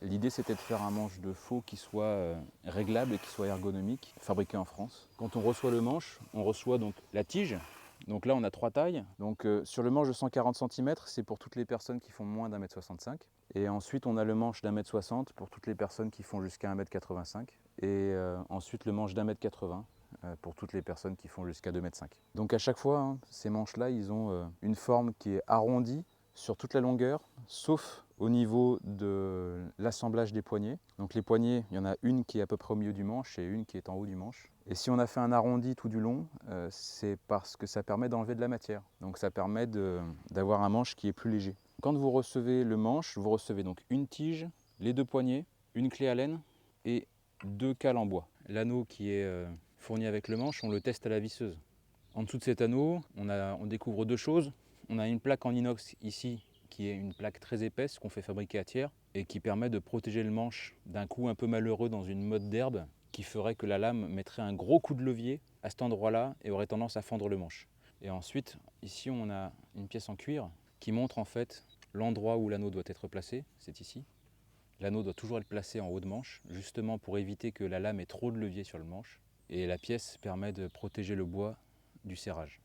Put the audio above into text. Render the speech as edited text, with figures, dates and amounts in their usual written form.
L'idée c'était de faire un manche de faux qui soit réglable et qui soit ergonomique, fabriqué en France. Quand on reçoit le manche, on reçoit donc la tige. Donc là on a 3 tailles. Donc sur le manche de 140 cm, c'est pour toutes les personnes qui font moins d'1,65 m. Et ensuite on a le manche d'1,60 m pour toutes les personnes qui font jusqu'à 1,85 m. Et ensuite le manche d'1,80 m pour toutes les personnes qui font jusqu'à 2,5 m. Donc à chaque fois, ces manches-là, ils ont une forme qui est arrondie sur toute la longueur, sauf au niveau de l'assemblage des poignées. Donc les poignées, il y en a une qui est à peu près au milieu du manche et une qui est en haut du manche. Et si on a fait un arrondi tout du long, c'est parce que ça permet d'enlever de la matière. Donc ça permet d'avoir un manche qui est plus léger. Quand vous recevez le manche, vous recevez donc une tige, les 2 poignées, une clé Allen et 2 cales en bois. L'anneau qui est fourni avec le manche, on le teste à la visseuse. En dessous de cet anneau, on découvre 2 choses. On a une plaque en inox ici, qui est une plaque très épaisse qu'on fait fabriquer à Thiers et qui permet de protéger le manche d'un coup un peu malheureux dans une motte d'herbe qui ferait que la lame mettrait un gros coup de levier à cet endroit-là et aurait tendance à fendre le manche. Et ensuite, ici on a une pièce en cuir qui montre en fait l'endroit où l'anneau doit être placé, c'est ici. L'anneau doit toujours être placé en haut de manche, justement pour éviter que la lame ait trop de levier sur le manche. Et la pièce permet de protéger le bois du serrage.